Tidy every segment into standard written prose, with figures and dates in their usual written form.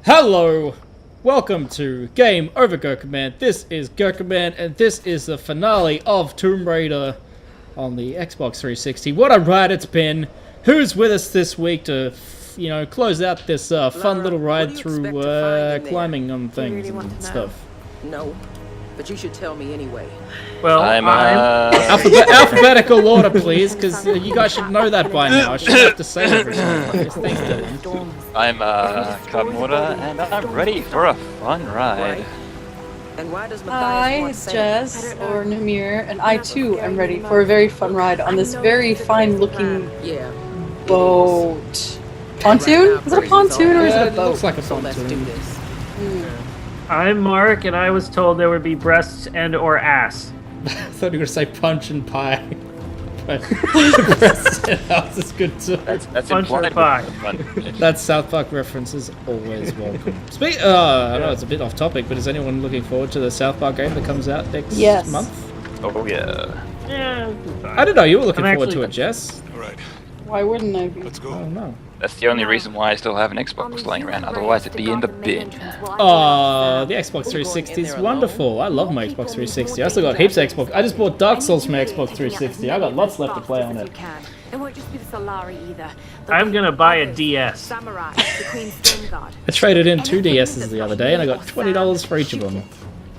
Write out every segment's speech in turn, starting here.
Hello! Welcome to Game Over Gerkinman. This is Gerkinman, and this is the finale of Tomb Raider on the Xbox 360. What a ride it's been! Who's with us this week to, close out this fun little ride through climbing on things and stuff? No, but you should tell me anyway. Well, I'm alphabetical order, please, because you guys should know that by now. I shouldn't have to say everything. Thanks, Dylan. I'm Carmora, and I'm ready for a fun ride. And why does Hi, it's Jess, or Namir, and I too am ready for a very fun ride on this very fine-looking boat. Pontoon? Is it a pontoon or is it a boat? Looks like a pontoon. Let's do this. I'm Mark, and I was told there would be breasts and or ass. I thought you were going to say punch and pie. But that was good too. That's Punch or implied pie. That South Park reference is always welcome. I know it's a bit off topic, but is anyone looking forward to the South Park game that comes out next month? Oh yeah. Yeah. I don't know. You were looking forward to it, Jess. All right, Why wouldn't I be? let's go. Oh no. That's the only reason why I still have an Xbox laying around. Otherwise, it'd be in the bin. Oh, the Xbox 360 is wonderful. I love my Xbox 360. I still got heaps of Xbox. I just bought Dark Souls from my Xbox 360. I got lots left to play on it. It won't just be the Solari either. I'm gonna buy a DS. Samurai, the Queen's Stone Guard. I traded in 2 DSs the other day, and I got $20 for each of them.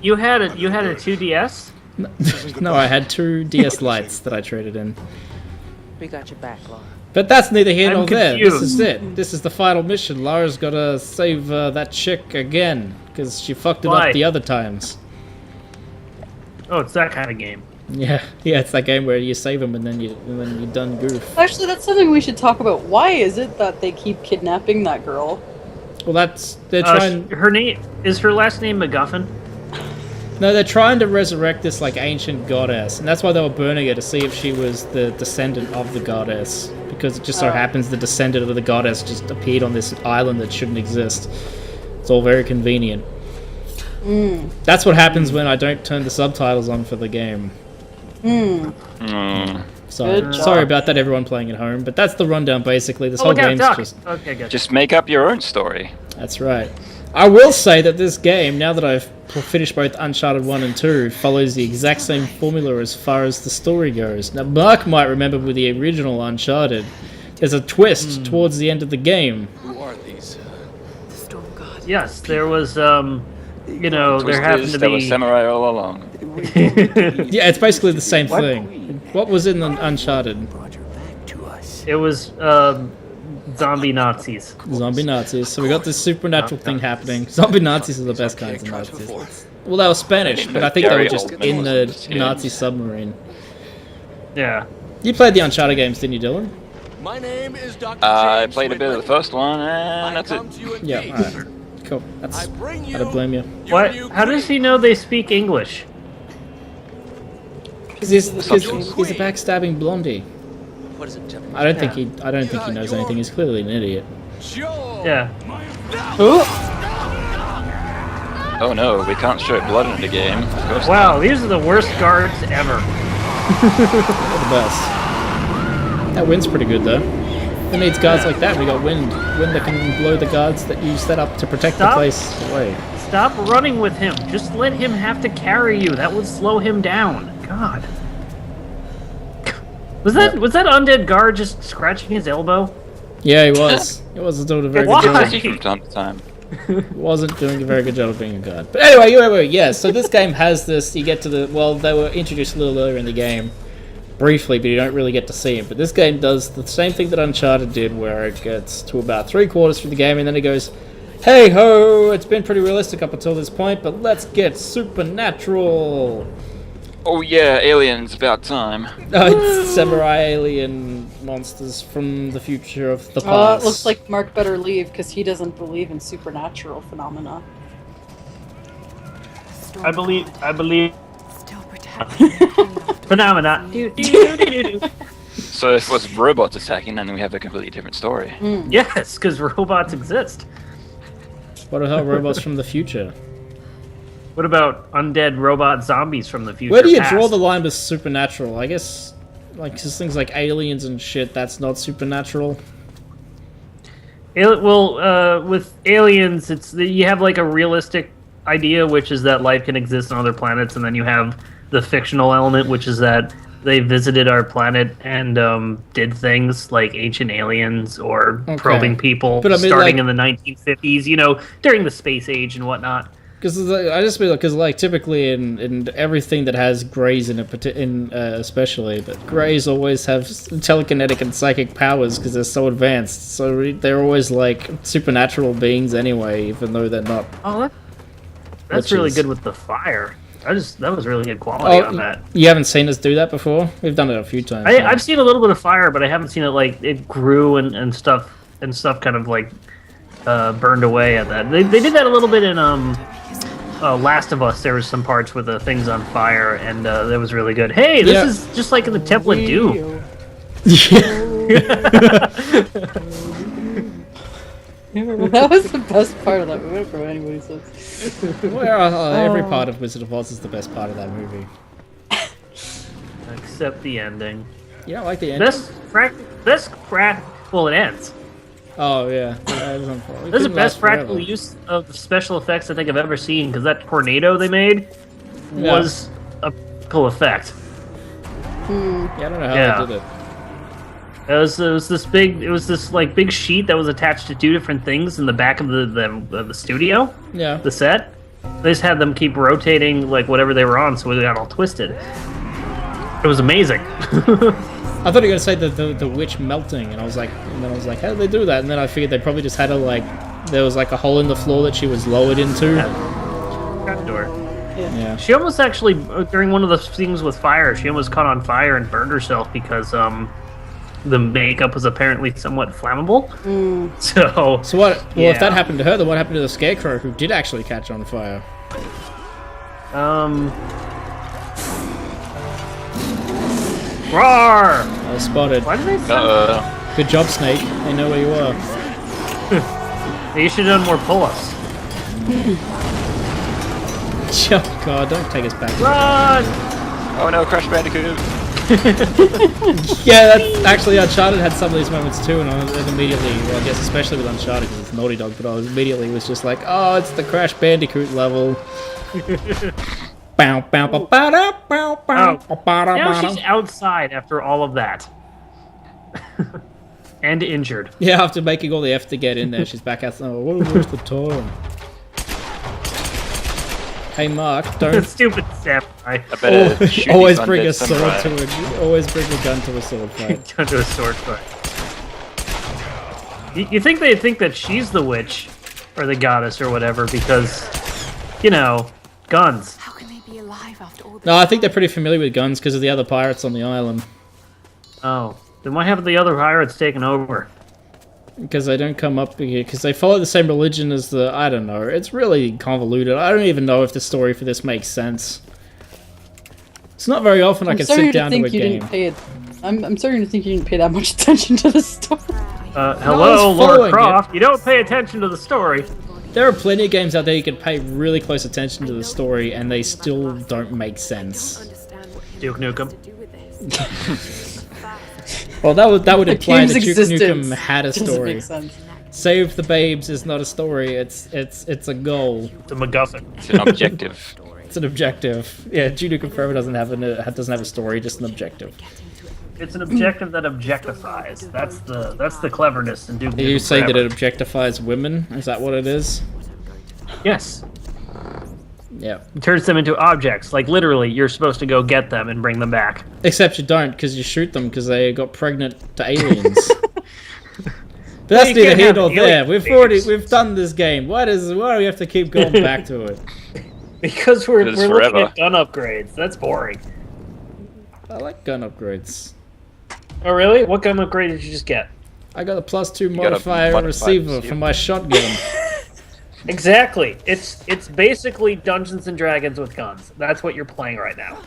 You had a 2DS? No, I had 2 DS Lites that I traded in. We got your back, Laura. But that's neither here I'm nor there. This confused. is it. This is the final mission. Lara's gotta save that chick again, because she fucked it Why? up the other times. Oh, it's that kind of game. Yeah, it's that game where you save them and then you're done goof. Actually, that's something we should talk about. Why is it that they keep kidnapping that girl? Well, they're trying. Her name is her last name MacGuffin. No, they're trying to resurrect this like ancient goddess, and that's why they were burning her to see if she was the descendant of the goddess. Because it just so happens the descendant of the goddess just appeared on this island that shouldn't exist. It's all very convenient. That's what happens when I don't turn the subtitles on for the game. Sorry about that, everyone playing at home, but that's the rundown basically. This whole game's just... Okay, good. Just make up your own story. That's right. I will say that this game, now that I've finished both Uncharted 1 and 2, follows the exact same formula as far as the story goes. Now, Mark might remember with the original Uncharted, there's a twist towards the end of the game. Who are these? The Storm God. Yes, there was there happened to There was be. samurai all along. Yeah, it's basically the same thing. What was in the Uncharted? It was zombie Nazis. Zombie Nazis. So we got this supernatural thing happening. Zombie Nazis are the best kinds of Nazis. Well, they were Spanish, but I think they were just in the Nazi submarine. Yeah. You played the Uncharted games, didn't you, Dylan? My name is Dr. I James played a bit of the Whitman. first one, and that's come it. to you in Yeah, peace. alright. Cool. I don't blame you. What? How does he know they speak English? Because he's a backstabbing blondie. What is it, Jeff? I don't think he knows anything. He's clearly an idiot. Yeah. Oh no, we can't show blood in the game. Of course Wow, these are the worst guards ever. They're the best. That wind's pretty good though. Who needs guards like that? We got wind. Wind that can blow the guards that you set up to protect the place away. Stop running with him. Just let him have to carry you. That would slow him down. God. Was that undead guard just scratching his elbow? Yeah, he was. He wasn't doing a very good Why? job. from time to time. Wasn't doing a very good job of being a guard. But anyway, yeah. So this game has this. You get to the. Well, they were introduced a little earlier in the game, briefly, but you don't really get to see it. But this game does the same thing that Uncharted did, where it gets to about 3/4 through the game, and then it goes, "Hey ho! It's been pretty realistic up until this point, but let's get supernatural." Oh yeah, aliens, about time. It's samurai alien monsters from the future of the past. It looks like Mark better leave because he doesn't believe in supernatural phenomena. I believe Still protecting. phenomena. So if it was robots attacking, then we have a completely different story. Yes, because robots exist. What are robots from the future? What about undead robot zombies from the future? Where do you past? draw the line with supernatural? I guess, like, 'cause things like aliens and shit, that's not supernatural. With aliens, you have like a realistic idea, which is that life can exist on other planets, and then you have the fictional element, which is that they visited our planet and did things like ancient aliens or probing people, But I mean, starting like- in the 1950s. You know, during the space age and whatnot. Because I just feel because like typically in everything that has greys in it, especially, but greys always have telekinetic and psychic powers because they're so advanced. So they're always like supernatural beings anyway, even though they're not. Oh, that's Which really is- good with the fire. That was really good quality on that. You haven't seen us do that before? We've done it a few times. now. I've seen a little bit of fire, but I haven't seen it like it grew and stuff kind of like burned away at that. They did that a little bit in Last of Us. There was some parts with the things on fire, and that was really good. Hey, this Yeah. is just like in the Temple of Doom. That was the best part of that movie, for anybody says. Every part of Wizard of Oz is the best part of that movie. Except the ending. You don't like the end? Best crack. Well, it ends. Oh yeah. This is the best practical use of special effects I think I've ever seen, because that tornado they made was a cool effect. Yeah, I don't know how Yeah. they did it. It was this like big sheet that was attached to two different things in the back of the studio, Yeah. the set. They just had them keep rotating like whatever they were on, so they got all twisted. It was amazing. I thought you were gonna say the witch melting, and then I was like, how did they do that? And then I figured they probably just had there was like a hole in the floor that she was lowered into. Door. Yeah. She almost actually during one of the things with fire, she almost caught on fire and burned herself because the makeup was apparently somewhat flammable. So what? Well, if that Yeah. happened to her, then what happened to the scarecrow who did actually catch on fire? Roar! I was spotted. Why did they say Good job, Snake. They know where you are. You should have done more pull-ups. Oh God! Don't take us back. Run! Oh no, Crash Bandicoot! Yeah, that's actually Uncharted had some of these moments too, and I was immediately, well, I guess especially with Uncharted because it's Naughty Dog, but I was immediately just like, oh, it's the Crash Bandicoot level. Bow, bow, bow, bow, bow, bow, bow, bow, Now bow. she's outside after all of that. And injured. Yeah, after making all the effort to get in there, she's back outside. Oh, where's the toy? Hey, Mark, don't Stupid samurai. I better shoot always these bring a undead sword samurai. to always bring a gun to a sword fight. Down to a sword fight. You think they think that she's the witch or the goddess or whatever because, you know, guns. How can they be alive after all this? No, I think they're pretty familiar with guns because of the other pirates on the island. Oh, then why haven't the other pirates taken over? Because they don't come up here, because they follow the same religion as the... I don't know. It's really convoluted. I don't even know if the story for this makes sense. It's not very often I I'm can starting sit down to a you game. didn't pay it. I'm starting to think you didn't pay that much attention to the story. Hello, following Lord it. Croft. You don't pay attention to the story. There are plenty of games out there you can pay really close attention to the story and they still don't make sense. Understand what he Duke Nukem. to do with this. Well, that would imply game's that Duke existence Nukem had a doesn't story. make sense. Save the babes is not a story. It's a goal. It's a MacGuffin. It's an objective. It's an objective. Yeah, Duke Nukem Forever doesn't have a story, just an objective. It's an objective that objectifies. That's the cleverness in Duke Are you Nukem saying that Forever. it objectifies women? Is that what it is? Yes. Yeah. It turns them into objects. Like, literally, you're supposed to go get them and bring them back. Except you don't, because you shoot them because they got pregnant to aliens. But that's you neither can't here have nor there. alien We've done this game. Why do we have to keep going back to it? Because we're Because looking forever. at gun upgrades. That's boring. I like gun upgrades. Oh, really? What gun upgrade did you just get? I got a +2 got a modifier modified receiver receiver. for my shotgun. Exactly. It's basically Dungeons and Dragons with guns. That's what you're playing right now.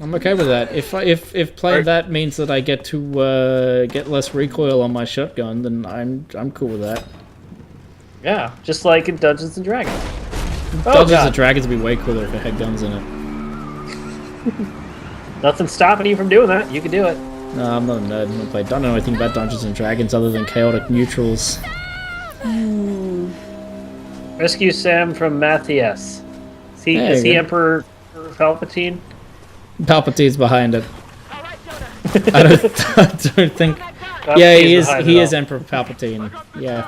I'm okay with that. If playing that means that I get to get less recoil on my shotgun, then I'm cool with that. Yeah, just like in Dungeons and Dragons. Oh, Dungeons God. and Dragons would be way cooler if it had guns in it. Nothing's stopping you from doing that. You can do it. No, I'm not a nerd. I don't know anything about Dungeons and Dragons other than chaotic neutrals. Rescue Sam from Matthias. There Is you he go. Emperor Palpatine? Palpatine's behind it. I don't think. Yeah, he is. behind He it is all. Emperor Palpatine. Yeah.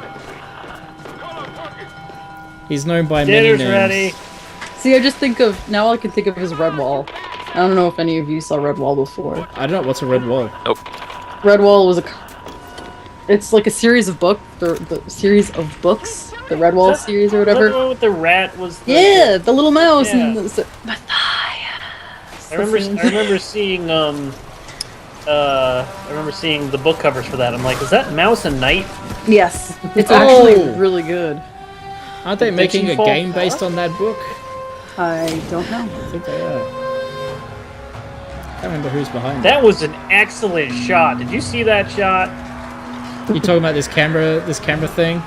He's known by many Dinner's names. ready. See, I just think of now. All I can think of is Redwall. I don't know if any of you saw Redwall before. I don't know what's a red wall. Nope. Redwall was it's like a series of the series of books, the Redwall series or Is that the whatever. one with the rat? Was the, Yeah, the little mouse and Yeah. the I remember seeing the book covers for that. I'm like, is that Mouse and Knight? Yes, it's Oh! actually really good. Aren't they Did making she a fall game far? based on that book? I don't know. I think they are. I can't remember who's behind it. That was an excellent shot. Did you see that shot? You talking about this camera thing?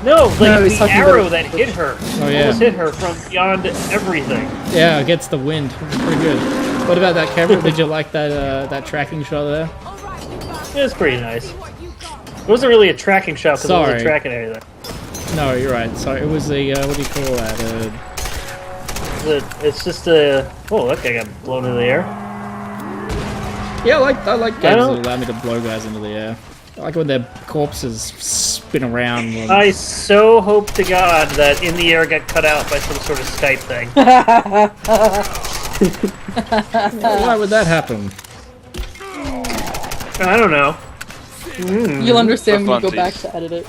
No, like he's the talking arrow about- that hit her. Oh, yeah. Almost hit her from beyond everything. Yeah, against the wind. It was pretty good. What about that camera? Did you like that tracking shot there? It was pretty nice. It wasn't really a tracking shot because it Sorry. wasn't tracking anything. No, you're right. Sorry, it was a what do you call that? It's just a... Oh, that guy got blown into the air. Yeah, I like games that don't- allow me to blow guys into the air. I like when their corpses spin around. When... I so hope to God that In the Air got cut out by some sort of Skype thing. Why would that happen? I don't know. You'll understand For when you go back funsies. to edit it.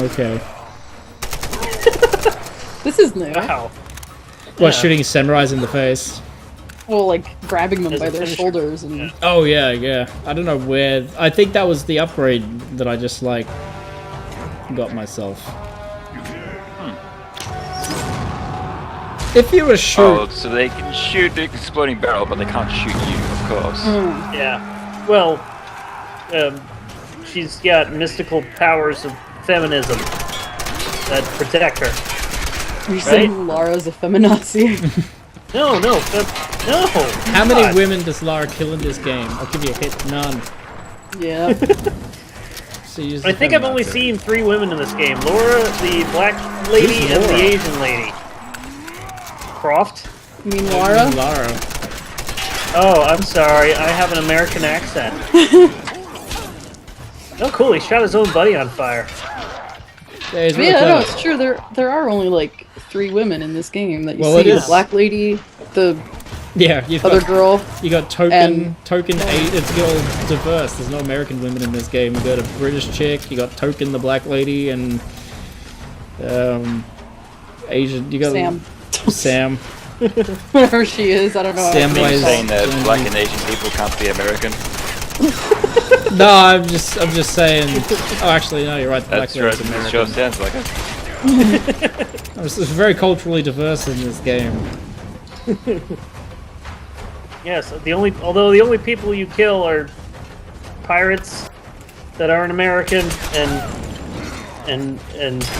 Okay. This is new. Wow. What, shooting samurais in the face? Well, like grabbing them As by a their finisher. shoulders and Oh, yeah. I don't know where... I think that was the upgrade that I just, like, got myself. If you were shoot... Oh, so they can shoot the exploding barrel, but they can't shoot you, of course. Yeah. Well, she's got mystical powers of feminism that protect her. you're saying Lara's a feminazi. No. How many God. women does Lara kill in this game? I'll give you a hit. None. Yeah. So you use I the think I've only feminazi. seen 3 women in this game. Laura, the black lady, Who's and the Laura? Asian lady. Croft? You mean Lara? Lara. Oh, I'm sorry. I have an American accent. Oh, cool. He shot his own buddy on fire. Yeah, he's really Yeah, no, clever. it's true. There are only like 3 women in this game that you Well, see. it The is. black lady, the Yeah, you've other got, girl. you got and- token 8. It's all diverse. There's no American women in this game. You got a British chick. You got Token, the black lady, and Asian. You got Sam. Sam. Whatever she is, I don't know. Sam Are you Ways. saying that black and Asian people can't be American? No, I'm just saying. Oh, actually, no, you're right. The black That's right. lady's It American. sure sounds like it. It's very culturally diverse in this game. Yes, although the only people you kill are pirates that aren't American and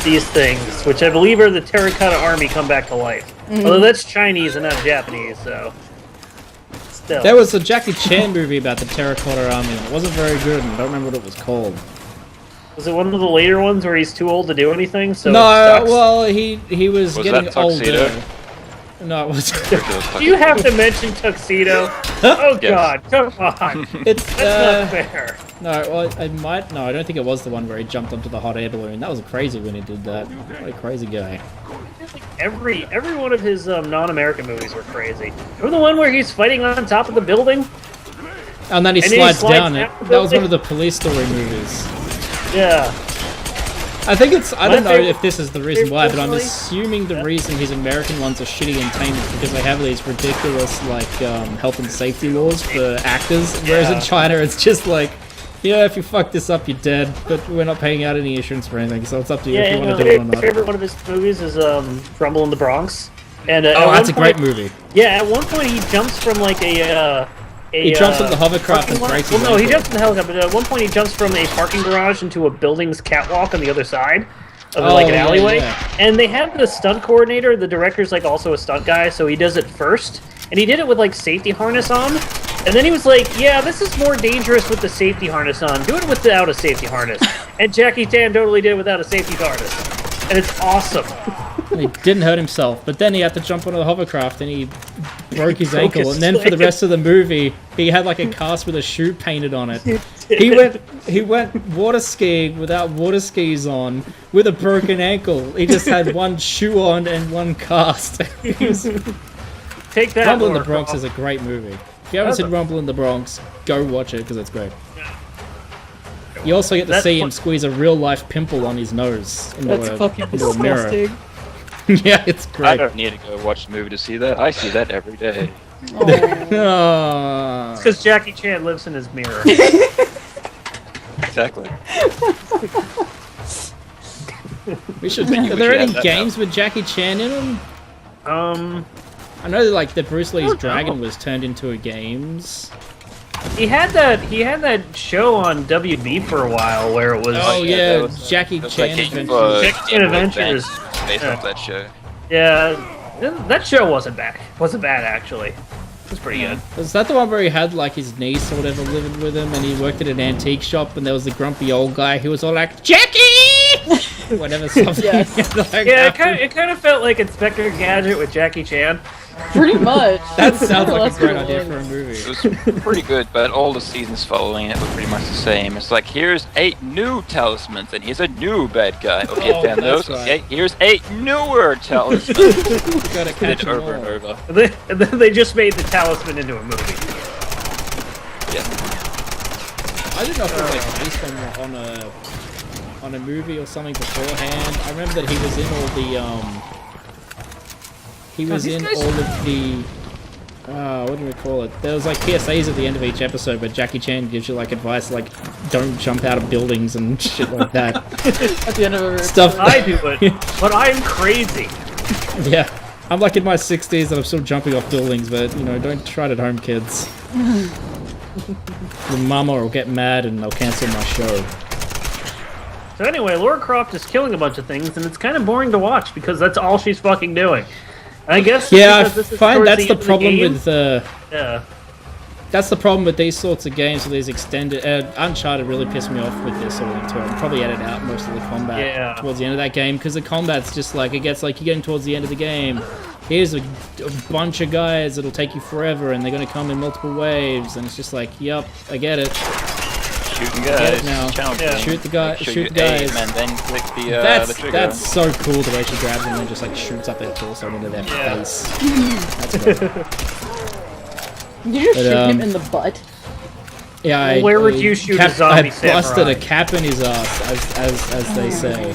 these things, which I believe are the Terracotta Army come back to life. Although that's Chinese and not Japanese, so still. There was a Jackie Chan movie about the Terracotta Army. It wasn't very good, and I don't remember what it was called. Was it one of the later ones where he's too old to do anything? So it No, sucks? well, he was Was getting that Tuxedo? older. No, it was. Do you have to mention Tuxedo? Oh Yes. God, come on. It's That's not fair. no, well, I might. No, I don't think it was the one where he jumped onto the hot air balloon. That was crazy when he did that. What a crazy guy. Every one of his non-American movies were crazy. Remember the one where he's fighting on top of the building? And then he And then he slides slides down down it. the That was one building. of the Police Story movies. Yeah. I think it's. I My don't know favorite- if this is the reason why, but I'm personally- assuming the reason his American ones are shitty and tame is because they have these ridiculous like health and safety laws for actors, whereas in Yeah. China it's just like, yeah, if you fuck this up, you're dead, but we're not paying out any insurance for anything, so it's up to you if you want to do it or My not. favorite one of his movies is Rumble in the Bronx. And Oh, at that's a one great point- movie. Yeah, at one point he jumps from like He jumps on the hovercraft and parking lot- breaks his Well, no, he ankle. jumps in the helicopter. But at one point he jumps from a parking garage into a building's catwalk on the other side of like Oh, an yeah, alleyway. yeah. And they have the stunt coordinator. The director's like also a stunt guy, so he does it first. And he did it with like safety harness on. And then he was like, yeah, this is more dangerous with the safety harness on. Do it without a safety harness. And Jackie Chan totally did it without a safety harness. And it's awesome. And he didn't hurt himself, but then he had to jump onto the hovercraft and he broke his broke ankle. his And then for the leg. rest of the movie, he had like a cast with a shoe painted on it. He went water skiing without water skis on with a broken ankle. He just had one shoe on and one cast. Take that, Rumble in the Laura Bronx Croft. is a great movie. If you haven't seen Rumble in the Bronx, go watch it because it's great. You also get to see him squeeze a real life pimple on his nose into That's a, fucking into a mirror. disgusting. Yeah, it's I great. don't need to go watch the movie to see that. I see that every day. Oh. It's because Jackie Chan lives in his mirror. Exactly. We should. We Are there should any add that games with Jackie Chan in them? I know that, like the Bruce Lee's don't Dragon know. was turned into a games. He had that show on WB for a while where it was Oh yeah, yeah, that was- Jackie That's Chan like Adventures. Jackie Chan Adventures. Based Yeah. off that show. Yeah, that show wasn't bad. Wasn't bad actually. It was pretty good. Was that the one where he had like his niece or whatever living with him, and he worked at an antique shop, and there was the grumpy old guy who was all like Jackie, whatever something. Yes. like Yeah, happened. it kind of felt like Inspector Gadget with Jackie Chan. Pretty much. That sounds More or like less a great what it idea for a was. movie. It was pretty good, but all the seasons following it were pretty much the same. It's like, here's 8 new talismans, and here's a new bad guy. Okay, Oh, fan that's those. right. Okay, here's 8 newer talismans. Gotta Did catch it 'em over and all. over. And then they just made the talisman into a movie. Yeah. I didn't know if it was like based on a movie or something beforehand. I remember that he was in all the he was these in guys- all of the what do we call it? There was like PSAs at the end of each episode where Jackie Chan gives you like advice like don't jump out of buildings and shit like that. At the end of every Stuff I do it, but I'm crazy. Yeah. I'm like in my 60s and I'm still jumping off buildings, but you know, don't try it at home, kids. Your mama will get mad and they'll cancel my show. So anyway, Laura Croft is killing a bunch of things, and it's kind of boring to watch because that's all she's fucking doing. I guess. Yeah, I because this is find towards that's the end of problem game. with Yeah. that's the problem with these sorts of games, with these extended. Uncharted really pissed me off with this sort of thing too. I'll probably edit out most of the combat Yeah. towards the end of that game because the combat's just like it gets like you're getting towards the end of the game. Here's a bunch of guys that'll take you forever, and they're gonna come in multiple waves, and it's just like, yep, I get it. Shooting Get guys. it now. Challenge Yeah. them. Shoot the guy. Make sure Shoot you the guys. aim and then click the That's trigger. so cool the way she grabs them and just like shoots up their torso into their Yeah. face. That's great. You just But, shoot him um, in the butt. Yeah, Where would you shoot a zombie I busted samurai? a cap in his ass, as they say.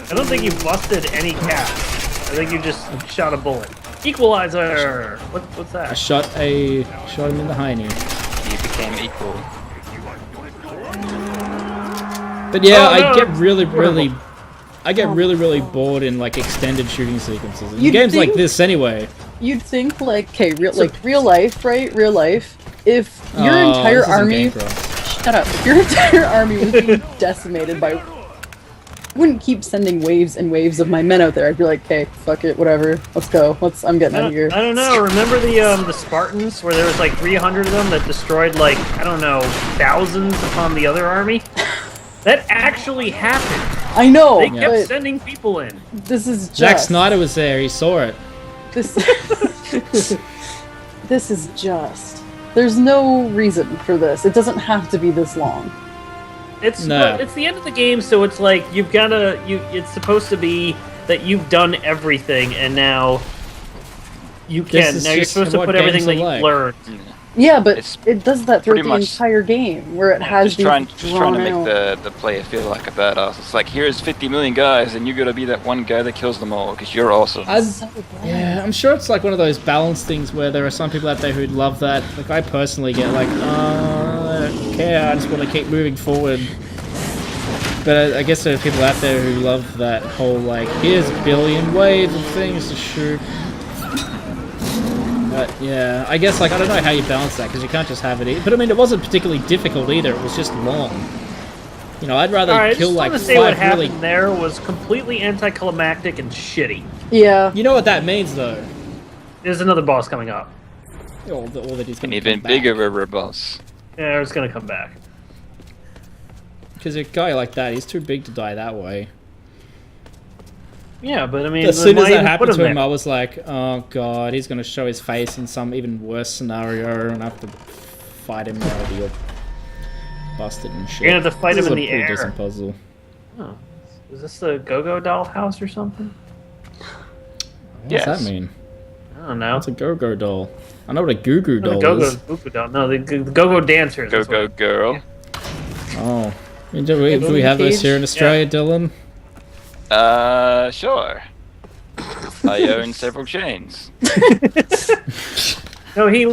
I don't think you busted any cap. I think you just shot a bullet. Equalizer. What's I that? shot him in the hiney. You became equal. But yeah, Oh, no, I get it's really horrible. really bored in like extended shooting sequences. In You'd games like think- this, anyway. You'd think like, okay, real life, right? Real life. If your Oh, entire this isn't army, Game Pro. shut up. If your entire army was being decimated by, I wouldn't keep sending waves and waves of my men out there. I'd be like, okay, fuck it, whatever. Let's go. I'm getting out of here. I don't know. Remember the Spartans where there was like 300 of them that destroyed like I don't know thousands upon the other army? That actually happened. I know, They kept but sending people in. this is just Zack Snyder was there. He saw it. This, this is just. There's no reason for this. It doesn't have to be this long. It's No. it's the end of the game, so it's like you've gotta it's supposed to be that you've done everything, and now you This can. is Now you're just supposed to what put everything games that are you've like. learned. Yeah, but It's it does that throughout pretty the much- entire game, where it has Just these trying to make drawn-out- the player feel like a badass. It's like, here's 50 million guys, and you gotta be that one guy that kills them all, because you're awesome. Yeah, I'm sure it's like one of those balance things where there are some people out there who'd love that. Like I personally get like, I don't care. I just want to keep moving forward. But I guess there are people out there who love that whole like, here's a billion waves of things to shoot. But yeah, I guess like I don't know how you balance that because you can't just have it. But I mean, it wasn't particularly difficult either. It was just long. You know, I'd rather All right, I kill just like want to say what 5 happened really. there was completely anticlimactic and shitty. Yeah. You know what that means though? There's another boss coming up. Or that he's An going to even bigger river boss. Yeah, it's gonna come back. Because a guy like that, he's too big to die that way. Yeah, but I mean, As soon as why that even happened put to him, there? I was like, oh god, he's going to show his face in some even worse scenario and I have to fight him while you're busted and shit. You're gonna have to fight This him is in a the pretty air. decent puzzle. Oh. Is this the Go-Go Doll house or something? What does that Yes. mean? I don't know. What's a go-go doll? I know what a goo-goo No, the doll Go-Go is. Go-Go Doll. No, the Go-Go Dancers. Go that's go what- girl. Oh. Do we have those here in Australia, Dylan? Sure. I own several chains. No, he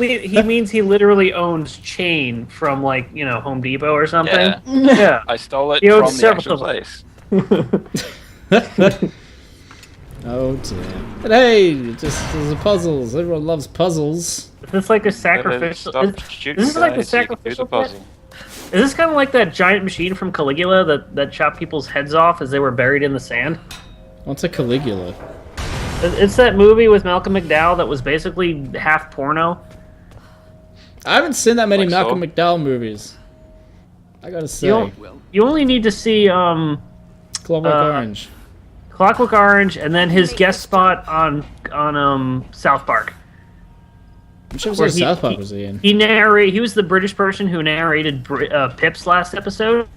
means he literally owns chain from like Home Depot or something. Yeah. Yeah. I stole it He owns from the several actual of them. place. Oh dear. But hey, just there's the puzzles. Everyone loves puzzles. Is this like a sacrificial? Stop shooting Is this like the guys so you can do sacrificial the puzzle. Is this kind of like that giant machine from Caligula that chopped people's heads off as they were buried in the sand? What's a Caligula? It's that movie with Malcolm McDowell that was basically half porno. I haven't seen that many Like Malcolm so? McDowell movies. I gotta say. You only need to see Clockwork Orange. Clockwork Orange and then his guest spot on South Park. I'm sure it where was South Park was he in. He was the British person who narrated Pip's last episode.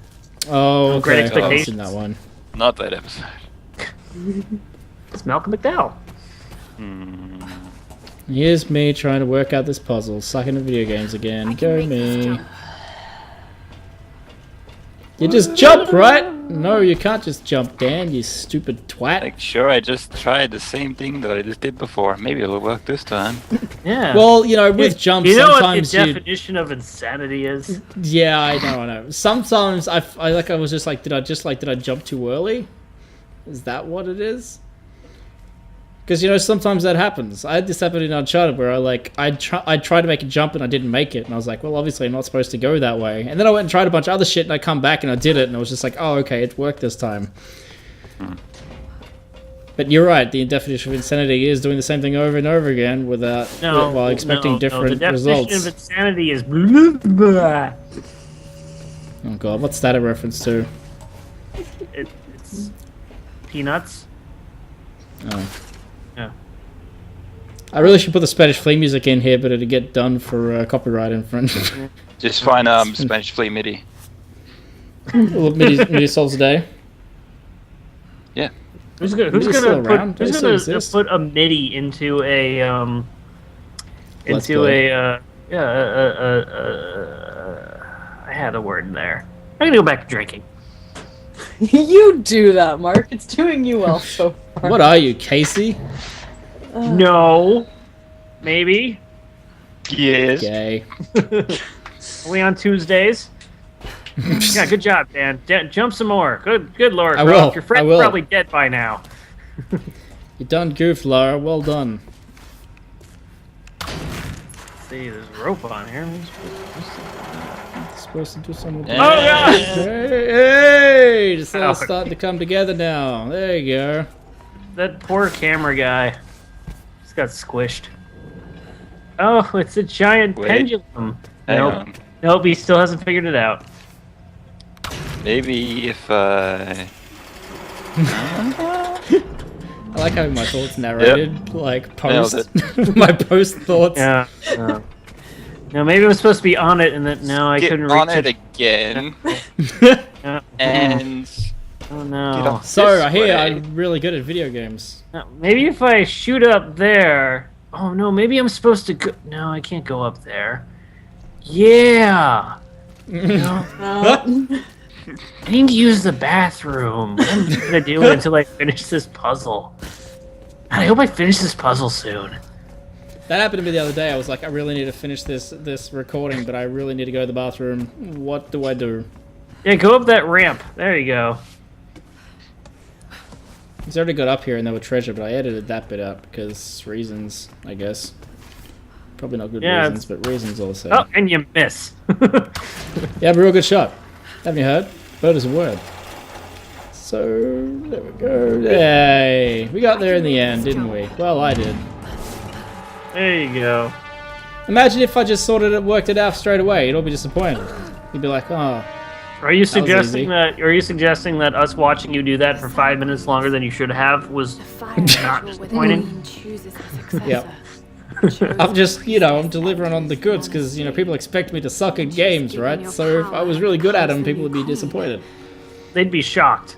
Oh, Great okay. I've seen Expectations. that one. Not that episode. It's Malcolm McDowell. Here's me trying to work out this puzzle. Sucking at video games again. I can Go make this me. jump. You just jump, right? No, you can't just jump, Dan, you stupid twat. Like, sure, I just tried the same thing that I just did before. Maybe it'll work this time. Yeah. Well, with jumps, you know sometimes what the you... definition of insanity is? Yeah, I know. Sometimes I was just like, did I jump too early? Is that what it is? Because sometimes that happens. I had this happen in Uncharted where I tried to make a jump and I didn't make it, and I was like, well, obviously I'm not supposed to go that way. And then I went and tried a bunch of other shit, and I come back and I did it, and I was just like, oh, okay, it worked this time. But you're right. The definition of insanity is doing the same thing over and over again while expecting different the definition results. of insanity is blah, blah. Oh god, what's that a reference to? It's peanuts. Oh. Yeah. I really should put the Spanish flea music in here, but it'd get done for copyright infringement. Just find Spanish Flea MIDI. MIDI solves a day. Yeah. Who's gonna Midi's still around? Do they still exist? put a MIDI into a Let's into play. a I had a word in there. I'm gonna go back to drinking. You do that, Mark. It's doing you well so far. What are you, Casey? No, maybe. Yes. Gay. Only on Tuesdays. Yeah, good job, Dan. Jump some more. Good lord, I bro. will. Your I friend's will. probably dead by now. You done goofed, Laura. Well done. See, there's rope on here. Supposed to do something with Yeah. Oh god! Hey! It's all Ow. starting to come together now. There you go. That poor camera guy. Just got squished. Oh, it's a giant Wait. pendulum. Hang Nope. on. Nope, he still hasn't figured it out. Maybe if I like having my thoughts narrated, like Nailed post my post thoughts. Yeah. No, maybe I was supposed to be on it, and that no, I get couldn't on reach it again Yeah. and Oh get no. up So this I hear way. I'm really good at video games. No, maybe if I shoot up there. Oh no, maybe I'm supposed to go. No, I can't go up there. Yeah. No, I need to use the bathroom. What am I gonna do until I finish this puzzle? God, I hope I finish this puzzle soon. That happened to me the other day. I was like, I really need to finish this recording, but I really need to go to the bathroom. What do I do? Yeah, go up that ramp. There you go. He's already got up here and there were treasure, but I edited that bit out because reasons, I guess. Probably not good Yeah, reasons, but reasons also. Oh, and you miss. Yeah, but real good shot. Haven't you heard? Bird is a word. So, there we go. Yay! We got there in the end, didn't we? Well, I did. There you go. Imagine if I just sorted it, worked it out straight away. You'd all be disappointed. You'd be like, oh. Are you was suggesting easy. that? Are you suggesting that us watching you do that for 5 minutes longer than you should have was The fire not ritual disappointing? within chooses a successor. Yep. I'm just, I'm delivering on the goods because, people expect me to suck at games, right? So if I was really good at them, people would be disappointed. They'd be shocked.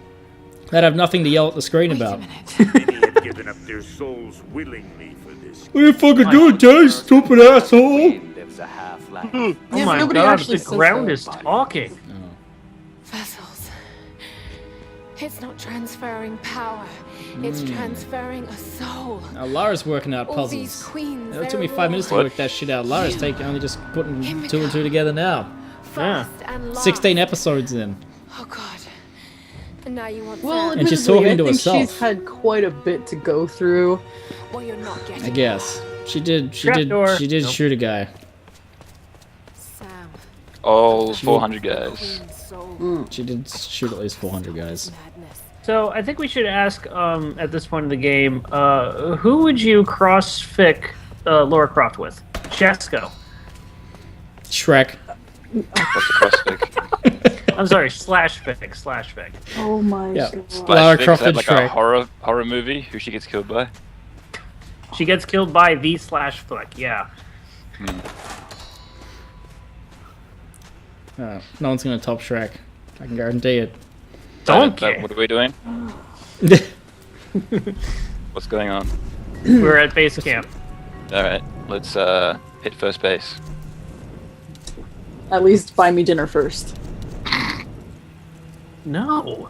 They'd have nothing to yell at the screen Wait a about. minute. Many have given up their souls willingly for this. What are you fucking doing, Jay? Stupid asshole! Lives a half-life. Oh Yeah, my nobody god, actually the says ground that. is talking. Vessels. It's not transferring power. It's transferring a soul. Now Lara's working out All these puzzles. queens. It took they're me 5 minutes to What? work that shit out. Lara's only just putting two and two together now. first and last. 16 episodes in. Oh god. And now you want Well, Sam. And she's admittedly, talking to I think herself. she's had quite a bit to go through. Well, you're not getting I guess. She did Trapdoor. shoot a guy. Sam. All 400 guys. Queen's soul. She did shoot at least 400 guys. Madness. So I think we should ask at this point in the game, who would you cross-fic Lara Croft with? Chesco. Shrek. What's the crossfic? I'm sorry, /fic. Oh my Yeah. god. Lara Flashfic, Croft is that and like Shrek. a horror movie who she gets killed by? She gets killed by the /flick, yeah. No one's gonna top Shrek. I can guarantee it. Donkey! What are we doing? What's going on? We're at base camp. Alright, let's hit first base. At least buy me dinner first. No.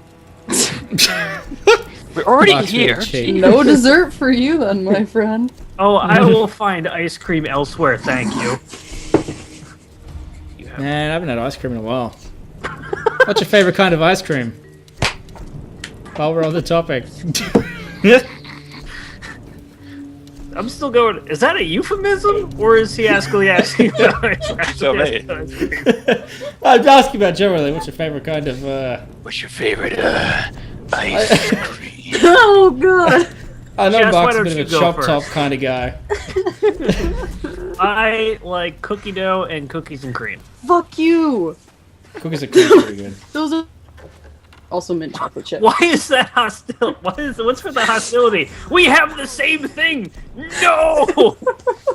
We're already Box here. really cheap. No dessert for you then, my friend. Oh, I will find ice cream elsewhere, thank you. Man, I haven't had ice cream in a while. What's your favorite kind of ice cream? While we're on the topic. I'm still going, is that a euphemism? Or is he actually asking about Tell me. I'm asking about generally, what's your favorite kind of, What's your favorite ice cream? Oh god. I know Jess, why Mark's a don't bit you of a go chop first? top kind of guy. I like cookie dough and cookies and cream. Fuck you. Cookies are pretty good. Those are also mint chocolate chip. Why is that hostile? What's with the hostility? We have the same thing! No!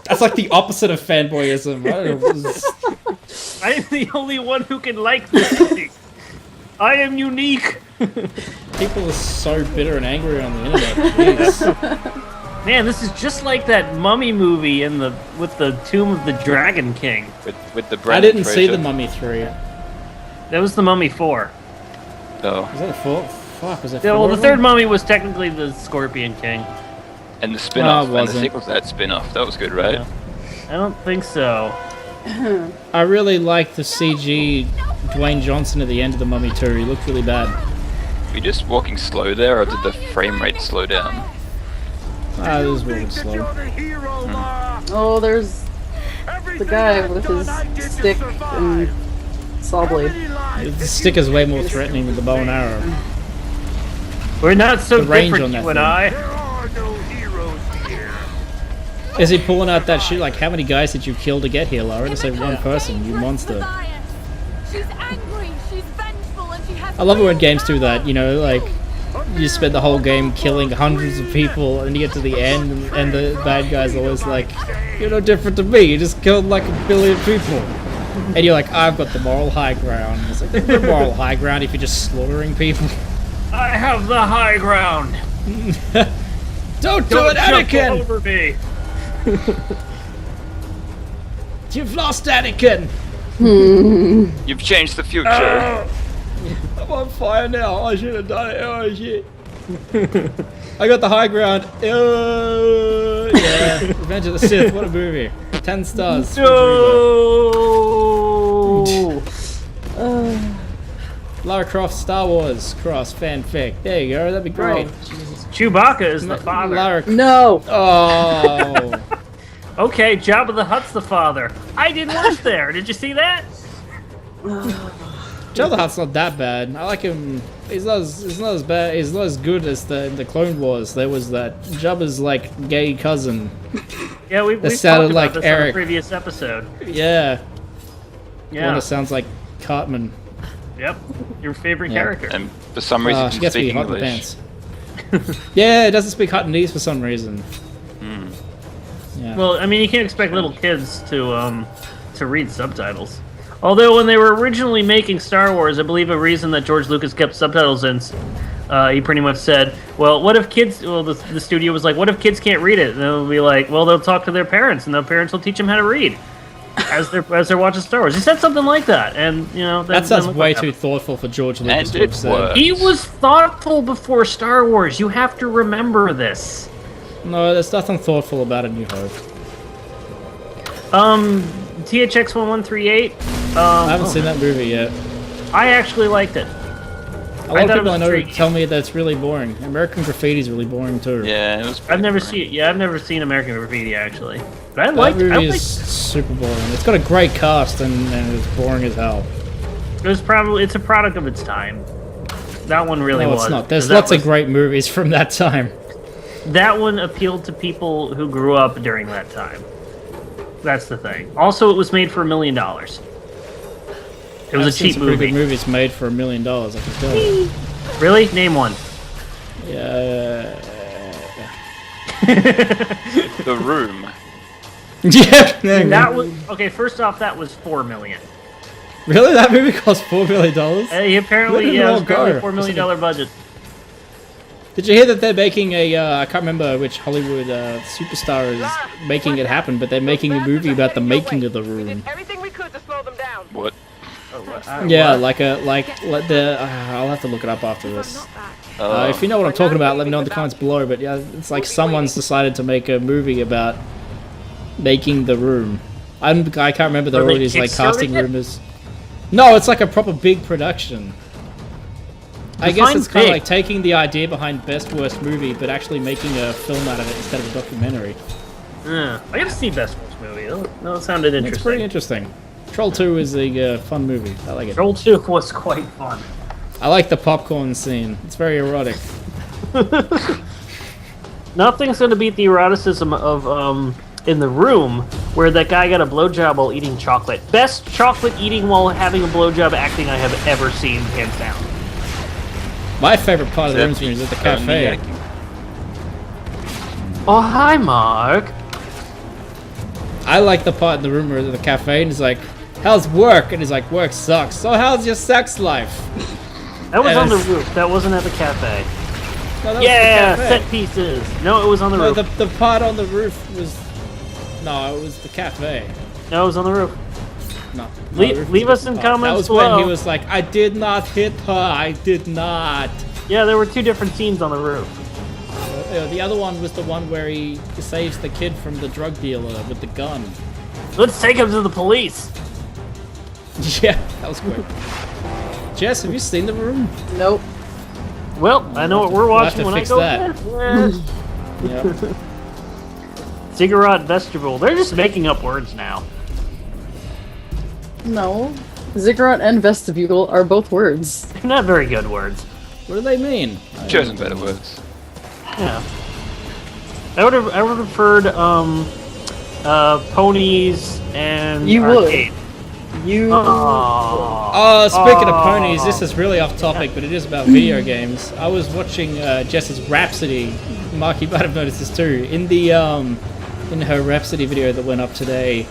That's like the opposite of fanboyism. I don't know. It's- I am the only one who can like this thing. I am unique. People are so bitter and angry on the internet. Jeez. Man, this is just like that Mummy movie with the Tomb of the Dragon King. With the I Brendan didn't see Fraser. the Mummy 3. Was That was the Mummy 4. Oh, that a 4? Fuck, was that Yeah, 4? well, the of third them? Mummy was technically the Scorpion King. and the spin-off, Oh, it and the wasn't. sequel to that spin-off. That was good, right? Yeah. I don't think so. I really liked the CG Dwayne Johnson at the end of the Mummy 2. He looked really bad. Were you just walking slow there, or did the frame rate slow down? Ah, this is really Think that slow. you're the hero, Lara. Oh, there's Everything guy I with did, his I did to stick survive. and saw blade. How many lives The have stick you is way more wasted threatening with the bow and arrow. We're not so The range different, on that you and thing. I. There are no heroes here. Is he pulling out that shit like, how many guys did you kill to get here, Laura? To say one person, you monster. She's angry, she's vengeful, and she has I love it when games do that, like, you spend the whole game killing hundreds of people, and you get to the end, and the bad guy's always like, you're no different to me, you just killed like 1 billion people. And you're like, I've got the moral high ground. It's like, there's no moral high ground if you're just slaughtering people. I have the high ground. Don't do Don't it, jump Anakin! over me. You've lost Anakin! You've changed the future. I'm on fire now. I should have done it. Oh shit. I got the high ground. Yeah. Revenge of the Sith. What a movie. 10 stars. No. Lara Croft Star Wars cross fanfic. There you go. That'd be great. Chewbacca is the father. Lara. No. Oh. Okay, Jabba the Hutt's the father. I did work there. Did you see that? Jabba the Hutt's not that bad. I like him. He's not as bad. He's not as good as in the Clone Wars. There was that Jabba's like gay cousin. Yeah, we've sounded talked about like this Eric. on a previous episode. Yeah. Yeah. One that sounds like Cartman. Yep. Your favorite Yeah. character. And for some reason, She can gets me speak hot in the English. pants. Yeah, it doesn't speak Huttonese for some reason. Yeah. Well, I mean, you can't expect little kids to read subtitles. Although when they were originally making Star Wars, I believe a reason that George Lucas kept subtitles in, he pretty much said, "Well, what if kids?" Well, the studio was like, "What if kids can't read it?" And they'll be like, "Well, they'll talk to their parents, and their parents will teach them how to read as they're watching Star Wars." He said something like that, and you know that sounds way too thoughtful for George Lucas to it have said. works. He was thoughtful before Star Wars. You have to remember this. No, there's nothing thoughtful about A New Hope. THX 1138. I haven't seen that movie yet. I actually liked it. A lot of thought it people I was know intriguing. tell me that it's really boring. American Graffiti is really boring too. Yeah, it was. I've never pretty seen. Yeah, I've never seen American Graffiti actually. But I That liked. movie I is liked. super boring. It's got a great cast and it's boring as hell. It was probably. It's a product of its time. That one really No, was. it's not. There's 'cause that lots of was- great movies from that time. That one appealed to people who grew up during that time. That's the thing. Also, it was made for $1 million. It was I've a seen cheap some pretty movie. good movies made for $1 million. I can tell you. Really? Name one. Yeah. The Room. Yeah. That was okay. First off, that was $4 million. Really? That movie cost $4 million? He Where apparently, did it yeah, it all was apparently go? a $4 million budget. Did you hear that they're making a? I can't remember which Hollywood superstar is making it happen, but they're making a movie about the making of The Room. Everything we could to slow them down. What? Yeah, like the. I'll have to look it up after this. If you know what I'm talking about, let me know in the comments below. But yeah, it's like someone's decided to make a movie about making The Room. I can't remember. There Are are they all these like casting kickstarting it? rumors. No, it's like a proper big production. I guess Define it's kind of big. like taking the idea behind best worst movie, but actually making a film out of it instead of a documentary. Yeah, I gotta see Best Worst movie. That sounded It's pretty interesting. interesting. Troll 2 is a fun movie. I like it. Troll 2 was quite fun. I like the popcorn scene. It's very erotic. Nothing's gonna beat the eroticism of in The Room, where that guy got a blowjob while eating chocolate. Best chocolate eating while having a blowjob acting I have ever seen, hands down. My favorite part of the room is at the cafe. Oh, hi, Mark. I like the part in the room where they're at the cafe and he's like, "How's work?" And he's like, "Work sucks." So how's your sex life? That was on the Yes. roof. That wasn't at the cafe. No, that was Yeah, the cafe. set pieces. No, it was on the No, roof. the part on the roof was. No, it was the cafe. No, it was on the roof. No. Leave us in That comments was when he below. was like, "I did not hit her. I did not." Yeah, there were two different scenes on the roof. The other one was the one where he saves the kid from the drug dealer with the gun. Let's take him to the police. Yeah, that was quick. Jess, have you seen The Room? Nope. Well, I know what we're We'll have watching to when I fix go that. there. Yep. Ziggurat vegetable. They're just making up words now. No. Ziggurat and vestibule are both words. They're not very good words. What do they mean? Chosen better words. Yeah. I would have preferred ponies and You would. arcade. You. Oh, speaking of ponies, this is really off topic, but it is about video games. I was watching Jess's Rhapsody. Mark, you might have noticed this too. In the in her Rhapsody video that went up today,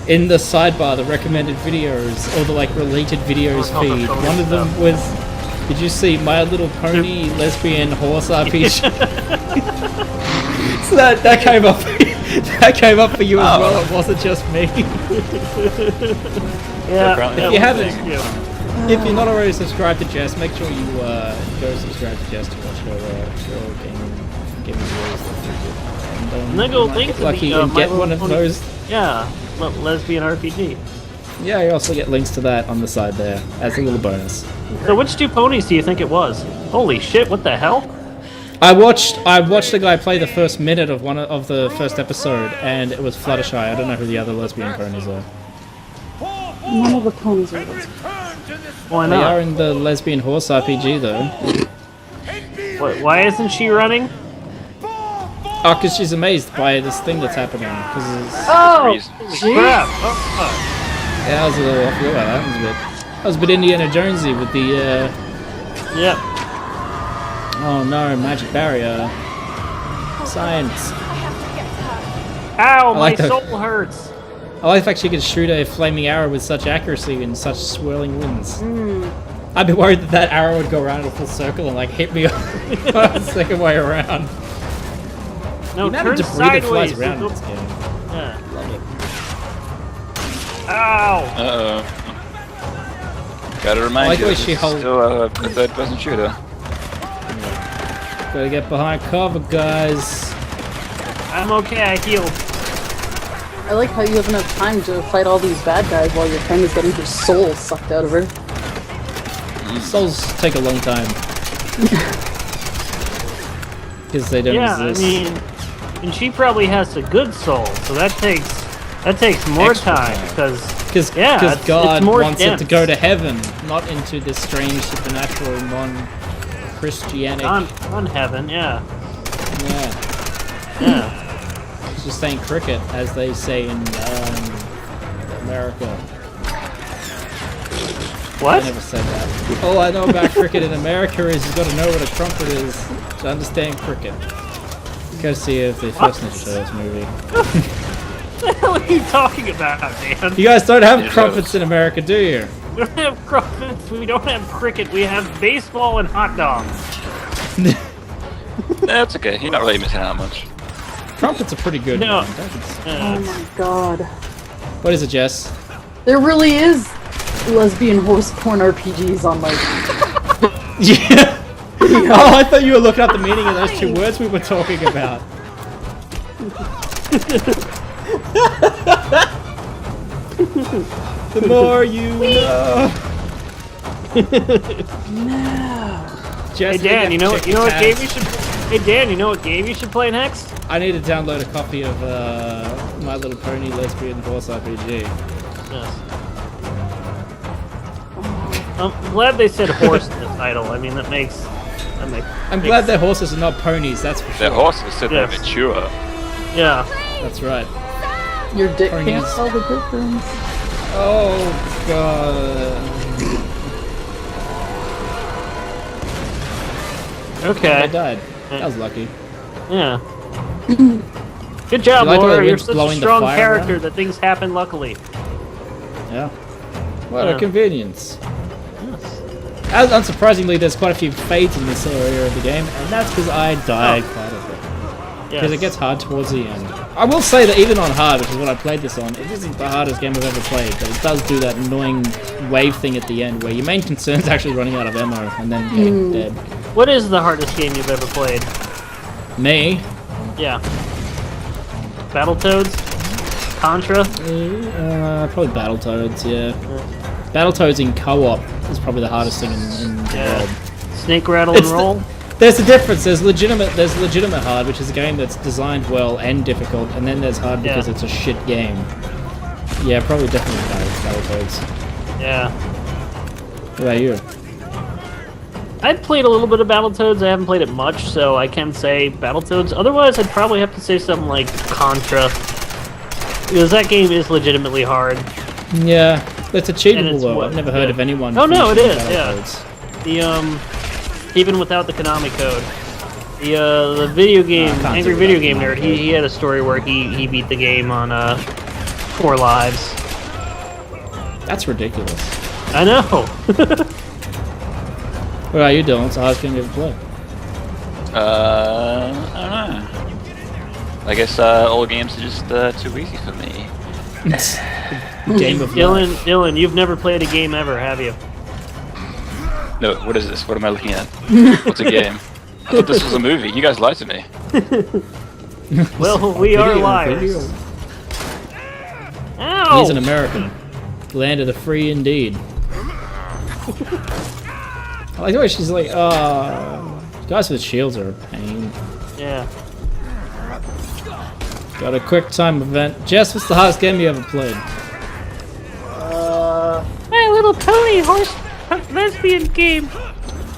in the sidebar, the recommended videos or the like related videos Oh, the feed. pony One of them stuff. was, did you see My Little Pony lesbian horse RPG? So that came up. That came up for you as well. It wasn't just me. Yeah. Apparently If you that was haven't, a thing. if you're not already subscribed to Jess, make sure you go subscribe to Jess to watch her gaming videos. And then go link to lucky the, and My get Little one of Pony- those. Yeah, lesbian RPG. Yeah, you also get links to that on the side there as a little bonus. So which two ponies do you think it was? Holy shit! What the hell? I watched a guy play the first minute of one of the first episode, and it was Fluttershy. I don't know who the other lesbian ponies are. None of the ponies are words. Why They are not? in the lesbian horse RPG though. Why isn't she running? Oh, because she's amazed by this thing that's happening. Because Oh, reason. crap! yeah, I was a little off. That was a bit Indiana Jonesy with the. Yep. Oh no, magic barrier. Science. Ow, my like that. soul hurts. I like the fact she can shoot a flaming arrow with such accuracy and such swirling winds. I'd be worried that that arrow would go around in a full circle and like hit me the second way around. No, The amount turn of debris that sideways. flies around in Nope. this game. Yeah. Love it. Ow! Uh-oh. Gotta remind I like you, the way this she is holds- still a third-person shooter. Gotta get behind cover, guys. I'm okay, I healed. I like how you have enough time to fight all these bad guys while your friend is getting her soul sucked out of her. Souls take a long time. Because they don't Yeah, exist. I mean, and she probably has a good soul, so that takes more Extra time time. because Because it's God more wants it dense. to go to heaven, not into this strange supernatural non-Christianic. on heaven, yeah, Yeah, yeah. it's just saying cricket, as they say in America. What? I never said that. All I know about cricket in America is you've got to know what a trumpet is to understand cricket. Courtesy of the First Ninja Turtles movie. What the hell are you talking about, man? You guys don't have Ninja trumpets Turtles. in America, do you? We don't have crumpets, we don't have cricket, we have baseball and hot dogs. That's okay, you're not really missing out much. Trumpets are pretty good. No. Man. Don't cons- Oh my god. What is it, Jess? There really is lesbian horse porn RPGs on like. Yeah. Oh, I thought you were looking up the meaning of those two words we were talking about. The more you know. Jess, Hey Dan, you know what game you tabs. should? Hey Dan, you know what game you should play next? I need to download a copy of My Little Pony Lesbian Horse RPG. Yes. I'm glad they said horse in the title. I mean, that makes. I'm glad their horses are not ponies, that's for Their sure. horses said they're Yes. mature. Yeah. That's right. Your dick Ponies. can't tell the difference. Oh, God. I Okay. died. That was lucky. Yeah. Good job, You like the way Laura. the You're wind's such a blowing the strong fire character around? that things happen luckily. Yeah. What Yeah. a convenience. As unsurprisingly, there's quite a few fades in this area of the game, and that's because I died quite a bit. Because it gets hard towards the end. I will say that even on hard, which is what I played this on, it isn't the hardest game I've ever played, but it does do that annoying wave thing at the end where your main concern is actually running out of ammo and then getting dead. What is the hardest game you've ever played? Me? Yeah. Battletoads? Contra? Probably Battletoads, yeah. Battletoads in co-op is probably the hardest thing in the Yeah. world. Snake Rattle and It's Roll? There's a difference. There's legitimate hard, which is a game that's designed well and difficult, and then there's hard because Yeah. it's a shit game. Yeah, probably definitely Battletoads. Yeah. What about you? I've played a little bit of Battletoads. I haven't played it much, so I can say Battletoads. Otherwise, I'd probably have to say something like Contra. Because that game is legitimately hard. Yeah, it's achievable it's though. what- I've never heard yeah. of anyone. Oh, no, it finishing is, yeah. Battletoads. The, even without the Konami code. The video game, can't Angry do Video without Game Konami Nerd, code. he had a story where he beat the game on, 4 lives. That's ridiculous. I know! What are you doing? What's the hardest game you ever played? I don't know. I guess all games are just too easy for me. Game of Dylan, life. Dylan, you've never played a game ever, have you? No, what is this? What am I looking at? What's a game? I thought this was a movie. You guys lied to me. Well, we are Video, liars. video. Ow! He's an American. Land of the free indeed. I like the way she's like, guys with shields are a pain. Yeah. Got a quick time event. Jess, what's the hardest game you ever played? My Little Pony! funny horse lesbian game.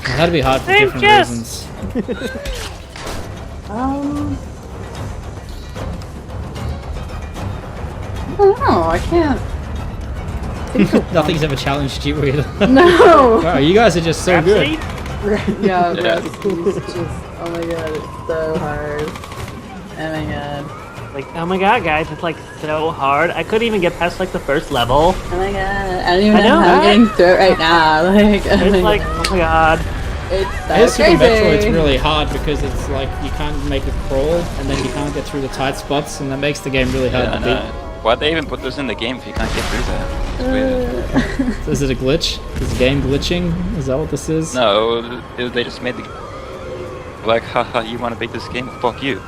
That'd be hard for Hey, different Jess. reasons. I don't know. I can't. Nothing's ever challenged you either. No. Wow, you guys are just so good. Rhapsody? Yeah, Yeah. Rhapsody's just. Oh my god, it's so hard. Oh my god. Like, oh my god, guys, it's like so hard. I couldn't even get past like the first level. Oh my god. I don't even I know know, how I'm right? getting through it right now. Like, oh It's my like, god. oh my god. It's Here's so Super crazy. Metroid's really hard because it's like you can't make a crawl and then you can't get through the tight spots and that makes the game really hard Yeah, I to know. beat. Why'd they even put this in the game if you can't get through that? It's weird. Is it a glitch? Is the game glitching? Is that what this is? No, they just made the like, haha, you want to beat this game? Fuck you.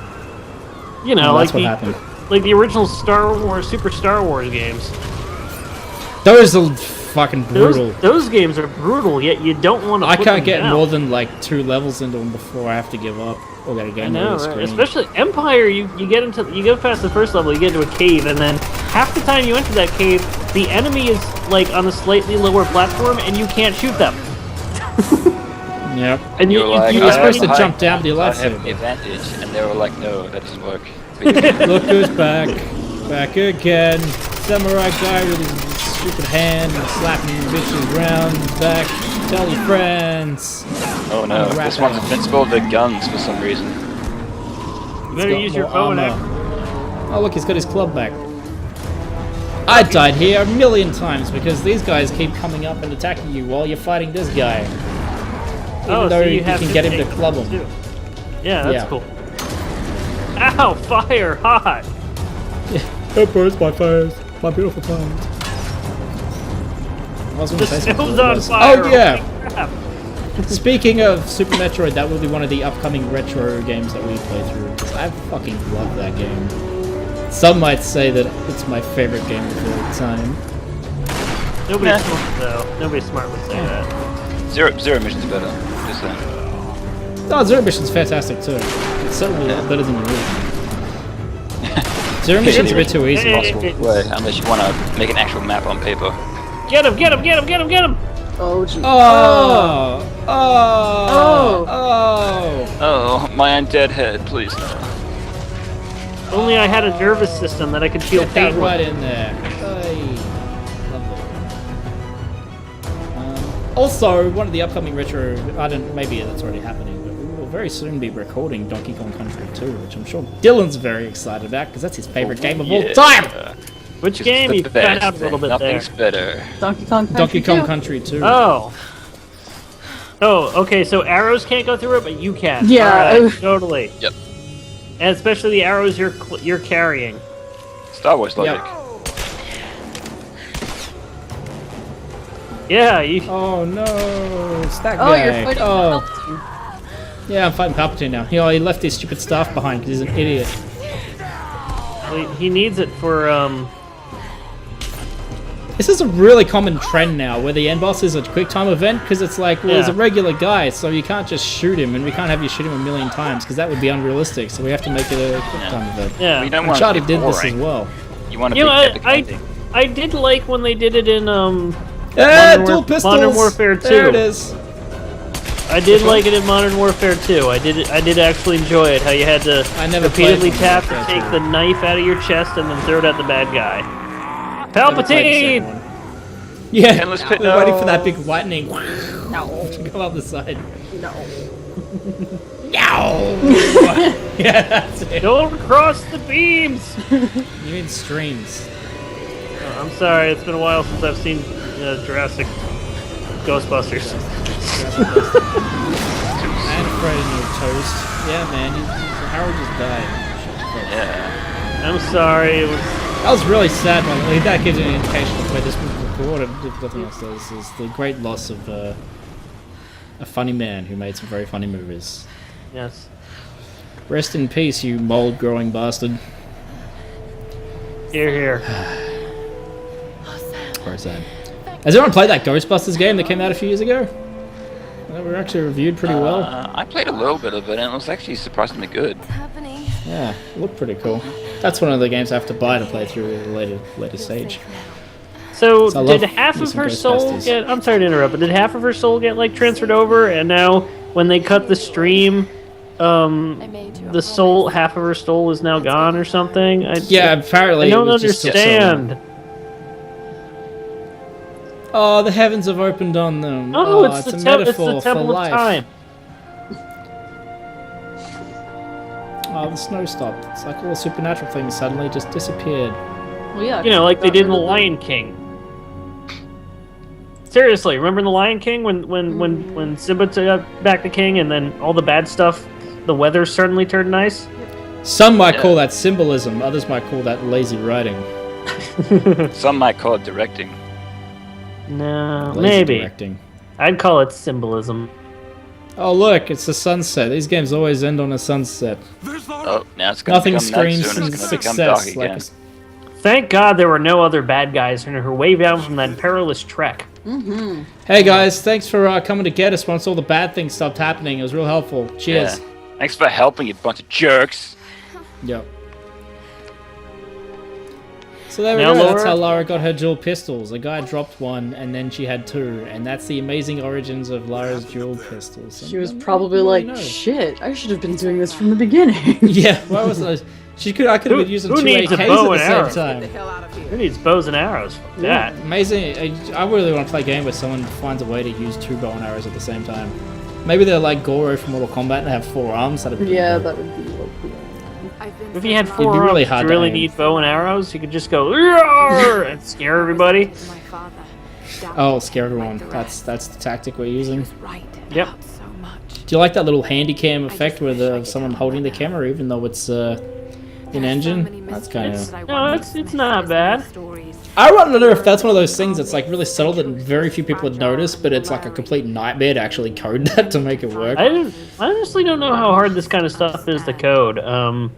You know, Oh, like that's what happened. the original Star Wars, Super Star Wars games. Those are fucking brutal. Those games are brutal, yet you don't want to. I can't get more than like 2 levels into them before I have to give up or get a I game know, over the right? screen. Especially Empire. You go past the first level, you get into a cave, and then half the time you enter that cave, the enemy is like on a slightly lower platform, and you can't shoot them. Yep. And You're like, you're I supposed have- to jump down with your I have lightsaber. the advantage, and they were like, no, that doesn't work. Look who's back. Back again. Samurai guy with his stupid hand slapping bitches around. Back. Tell your friends. Oh no, Wrap this one's that up. invincible to guns for some reason. You better Got use your more bow and armor. arrow. Oh look, he's got his club back. I died here a million times because these guys keep coming up and attacking you while you're fighting this guy. Even though so you have can get him to take club him. too. Yeah, that's Yeah. cool. Ow! Fire! Hot! It burns my face, my beautiful palms. I was gonna The say something, stove's but it on was- fire! Oh yeah! Holy crap. Speaking of Super Metroid, that will be one of the upcoming retro games that we play through. 'Cause I fucking love that game. Some might say that it's my favorite game of all time. Nobody's Nah. smart though. Nobody smart would say that. Zero mission's better. Just saying. Oh, Zero Mission's fantastic too. It's certainly a lot better than the original. Zero Mission's a bit too easy. Hey, Possible way, unless you want to make an actual map on paper. Get him! Get him! Get him! Get him! Get him! Oh, gee. Oh! Oh! Oh! Oh, my undead head, please no. Only I had a nervous system that I could feel Get that pain right with. in there. Hey. Lovely. Also, one of the upcoming retro, I don't, maybe that's already happening, but we will very soon be recording Donkey Kong Country 2, which I'm sure Dylan's very excited about because that's his favorite game of all time. Which It's game? the You cut best. out a little bit there. Nothing's better. Donkey Kong Country Donkey Kong 2. Country 2. Oh. Oh, okay, so arrows can't go through it, but you can. Yeah. Alright, totally. Yep. And especially the arrows you're carrying. Star Wars logic. Yeah, you. Oh no, it's that Oh, guy. you're fighting Oh, Palpatine. yeah, I'm fighting Palpatine now. He left his stupid staff behind because he's an idiot. He needs it for This is a really common trend now, where the end boss is a quick time event, because it's like, well, he's a Yeah. regular guy, so you can't just shoot him, and we can't have you shoot him a million times, because that would be unrealistic, so we have to make it a quick time event. yeah. We don't want Uncharted to be did this as boring. well. You want to You be know, epic ending. I did like when they did it in Ah, Modern dual War- pistols! Modern Warfare 2. There it is. I did like it in Modern Warfare 2. I did actually enjoy it. How you had to I never repeatedly played Modern tap to Warfare take 2. the knife out of your chest and then throw it at the bad guy. Never played the second Palpatine! one. Yeah, Endless pit, we're waiting for no. that big lightning to come up the side. No. Yow! Yeah, that's it. Don't cross the beams! You mean streams. I'm sorry, it's been a while since I've seen Jurassic Ghostbusters. And Fred in your toast. Yeah, man, Harold just died. Yeah. I'm sorry, it was. That was really sad, by the way. That gives you an indication of where this was recorded, if nothing else does, is the great loss of a funny man who made some very funny movies. Yes. Rest in peace, you mold-growing bastard. Here, here. Very sad. Has anyone played that Ghostbusters game that came out a few years ago? That were actually reviewed pretty well. I played a little bit of it, and it was actually surprisingly good. happening. Yeah, it looked pretty cool. That's one of the games I have to buy to play through at a later stage. So So I did love half me of some her soul Ghostbusters. get? I'm sorry to interrupt, but did half of her soul get like transferred over? And now when they cut the stream, the soul, half of her soul is now gone or something. Yeah, apparently I don't it was just took so long. understand. Oh, the heavens have opened on them. Oh, it's it's a the metaphor for temple of life. time. Oh, the snow stopped. It's like all the supernatural things suddenly just disappeared. Well, yeah. You know, like they got did in rid The of Lion King. Seriously, remember in The Lion King when Simba took back the king and then all the bad stuff, the weather suddenly turned nice? Some might call that symbolism, others might call that lazy writing. Some might call it directing. No, Lazy maybe. directing. I'd call it symbolism. Oh look, it's the sunset. These games always end on a sunset. Oh, now it's gonna Nothing become night screams soon. It's gonna become dark success again. like Thank God there were no other bad guys on her way down from that perilous trek. Hey guys, thanks for coming to get us once all the bad things stopped happening. It was real helpful. Cheers. Yeah. Thanks for helping, you bunch of jerks. Yep. So there we Now, go. That's Laura? how Lara got her dual pistols. A guy dropped one, and then she had two, and that's the amazing origins of Lara's dual pistols. She was And probably nobody like, knows. "Shit, I should have been doing this from the beginning." Yeah, why was I? I could have been using who two needs a AKs bow at the and arrow? same time. The hell out of here. Who needs bows and arrows? Fuck that. Amazing. I really want to play a game where someone finds a way to use two bow and arrows at the same time. Maybe they're like Goro from Mortal Kombat and have four arms. That'd be Yeah, cool. that would be real cool. If you had be four really arms, hard you to really aim. need bow and arrows, you could just go "Roar!" and scare everybody. My father. Oh, scare everyone. That's the tactic we're using. Right. Yep. about So much. Do you like that little handy cam effect with someone holding the camera, even though it's in engine? That's kind of. No, it's not bad. I wonder if that's one of those things that's like really subtle that very few people would notice, but it's like a complete nightmare to actually code that to make it work. I honestly don't know how hard this kind of stuff is to code.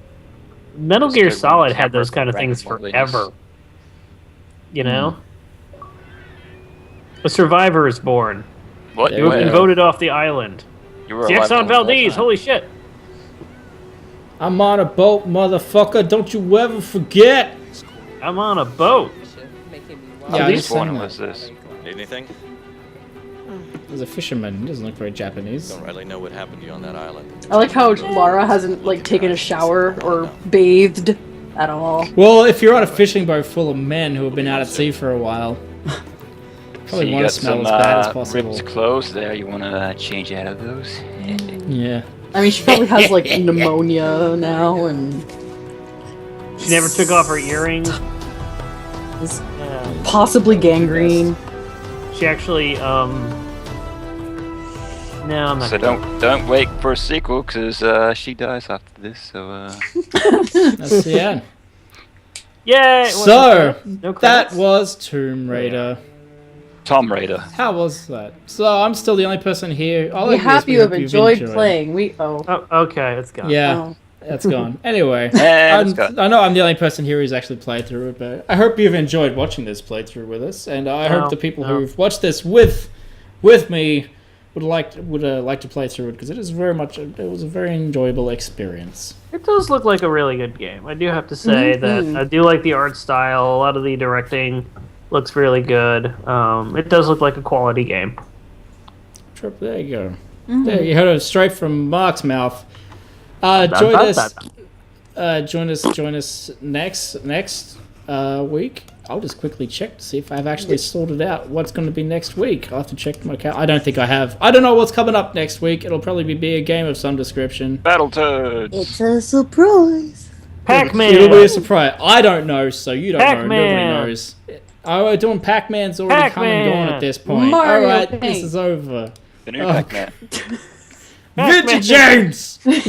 Metal Gear Solid had those kind of things forever. You know? A survivor is born. What? There You we have been go. voted off the island. You were The alive the Exxon whole Valdez, time. holy shit. I'm on a boat, motherfucker. Don't you ever forget. I'm on a boat. Yeah, I Which just sang one that. was this? Need anything? There's a fisherman. He doesn't look very Japanese. Don't really know what happened to you on that island. I like how Lara hasn't like taken a shower or bathed at all. Well, if you're on a fishing boat full of men who have been out at sea for a while, So probably you want to got smell some as bad as possible. ripped clothes there. You want to change out of those? Yeah. I mean, she probably has like pneumonia now, and She never took off her earrings. is Yeah. possibly gangrene. She actually, no, I'm not So gonna. don't wait for a sequel because she dies after this. So That's the end. Yay! So, No that credits? was Tomb Raider. Tomb Raider. How was that? So, I'm still the only person here. All We of hope you hope have you've enjoyed playing. Oh, okay, it's gone. Yeah, Oh. that's gone. Anyway, And it's gone. I know I'm the only person here who's actually played through it, but I hope you've enjoyed watching this playthrough with us, and I hope the people who've watched this with me would like to play through it because it was a very enjoyable experience. It does look like a really good game. I do have to say that I do like the art style. A lot of the directing looks really good. It does look like a quality game. There you go. There you heard it straight from Mark's mouth. Join us next week. I'll just quickly check to see if I've actually sorted out what's going to be next week. I'll have to check my calendar. I don't think I have. I don't know what's coming up next week. It'll probably be a game of some description. Battletoads. It's a surprise. Pac-Man! It'll be a surprise. I don't know, so you don't know. Nobody Pac-Man. knows. Oh, we're doing Pac-Man's already come and gone Pac-Man. at this point. Mario Alright, Paint. this is over. The new Oh, Pac-Man. Vintage James!